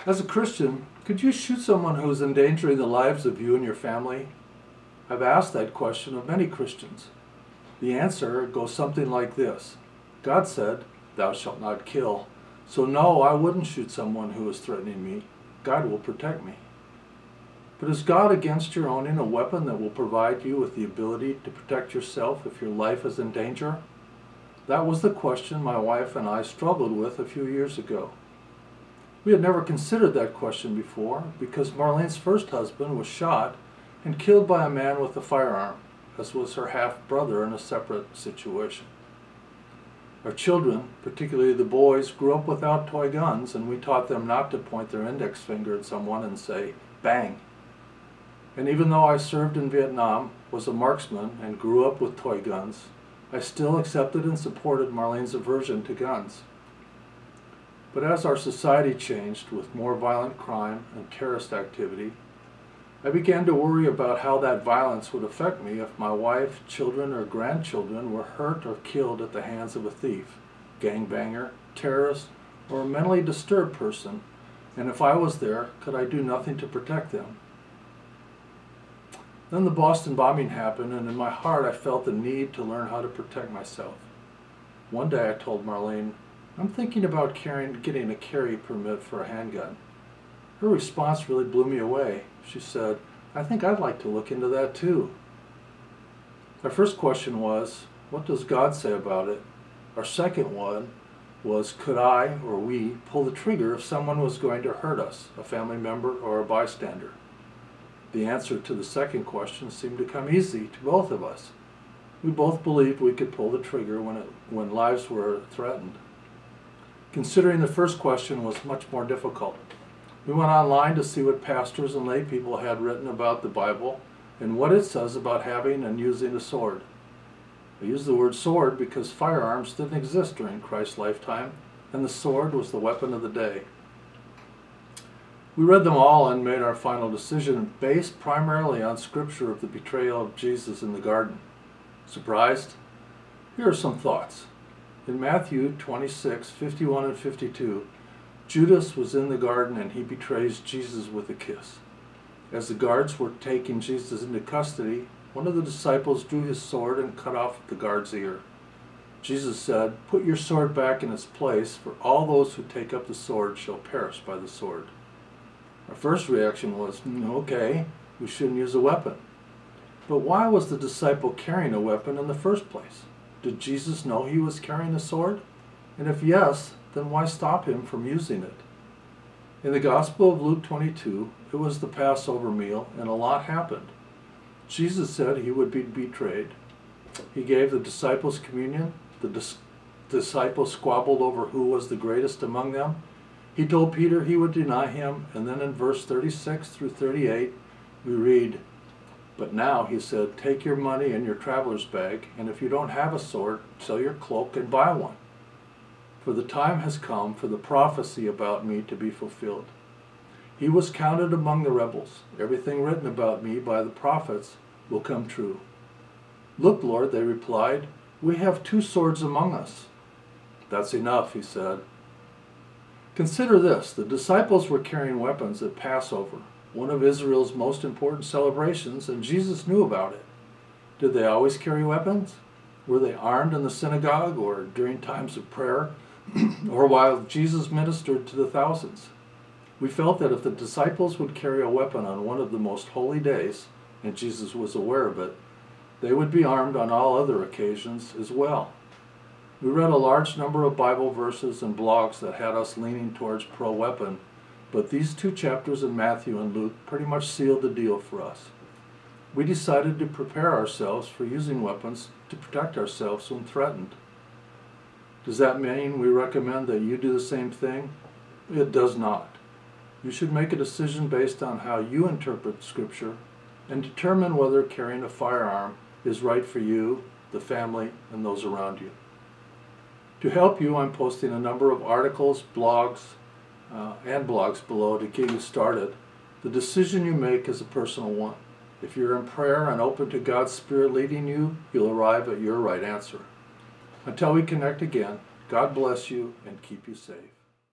As a Christian, could you shoot someone who is endangering the lives of you and your family? I've asked that question of many Christians. The answer goes something like this. God said, "Thou shalt not kill." So no, I wouldn't shoot someone who is threatening me. God will protect me. But is God against your owning a weapon that will provide you with the ability to protect yourself if your life is in danger? That was the question my wife and I struggled with a few years ago. We had never considered that question before because Marlene's first husband was shot and killed by a man with a firearm, as was her half-brother in a separate situation. Our children, particularly the boys, grew up without toy guns, and we taught them not to point their index finger at someone and say, "Bang." And even though I served in Vietnam, was a marksman, and grew up with toy guns, I still accepted and supported Marlene's aversion to guns. But as our society changed with more violent crime and terrorist activity, I began to worry about how that violence would affect me if my wife, children, or grandchildren were hurt or killed at the hands of a thief, gangbanger, terrorist, or a mentally disturbed person, and if I was there, could I do nothing to protect them? Then the Boston bombing happened, and in my heart I felt the need to learn how to protect myself. One day I told Marlene, "I'm thinking about getting a carry permit for a handgun." Her response really blew me away. She said, "I think I'd like to look into that too." Our first question was, what does God say about it? Our second one was, could I or we pull the trigger if someone was going to hurt us, a family member or a bystander? The answer to the second question seemed to come easy to both of us. We both believed we could pull the trigger when lives were threatened. Considering the first question was much more difficult. We went online to see what pastors and lay people had written about the Bible and what it says about having and using a sword. I use the word sword because firearms didn't exist during Christ's lifetime, and the sword was the weapon of the day. We read them all and made our final decision based primarily on scripture of the betrayal of Jesus in the garden. Surprised? Here are some thoughts. In Matthew 26:51 and 52, Judas was in the garden and he betrays Jesus with a kiss. As the guards were taking Jesus into custody, one of the disciples drew his sword and cut off the guard's ear. Jesus said, "Put your sword back in its place, for all those who take up the sword shall perish by the sword." Our first reaction was, okay, we shouldn't use a weapon. But why was the disciple carrying a weapon in the first place? Did Jesus know he was carrying a sword? And if yes, then why stop him from using it? In the Gospel of Luke 22, it was the Passover meal, and a lot happened. Jesus said he would be betrayed. He gave the disciples communion. The disciples squabbled over who was the greatest among them. He told Peter he would deny him, and then in verse 36 through 38, we read, "But now," he said, "take your money and your traveler's bag, and if you don't have a sword, sell your cloak and buy one. For the time has come for the prophecy about me to be fulfilled. He was counted among the rebels. Everything written about me by the prophets will come true." "Look, Lord," they replied, "we have 2 swords among us." "That's enough," he said. Consider this, the disciples were carrying weapons at Passover, one of Israel's most important celebrations, and Jesus knew about it. Did they always carry weapons? Were they armed in the synagogue or during times of prayer, or while Jesus ministered to the thousands? We felt that if the disciples would carry a weapon on one of the most holy days, and Jesus was aware of it, they would be armed on all other occasions as well. We read a large number of Bible verses and blogs that had us leaning towards pro-weapon, but these 2 chapters in Matthew and Luke pretty much sealed the deal for us. We decided to prepare ourselves for using weapons to protect ourselves when threatened. Does that mean we recommend that you do the same thing? It does not. You should make a decision based on how you interpret Scripture and determine whether carrying a firearm is right for you, the family, and those around you. To help you, I'm posting a number of articles, blogs, and blogs below to get you started. The decision you make is a personal one. If you're in prayer and open to God's Spirit leading you, you'll arrive at your right answer. Until we connect again, God bless you and keep you safe.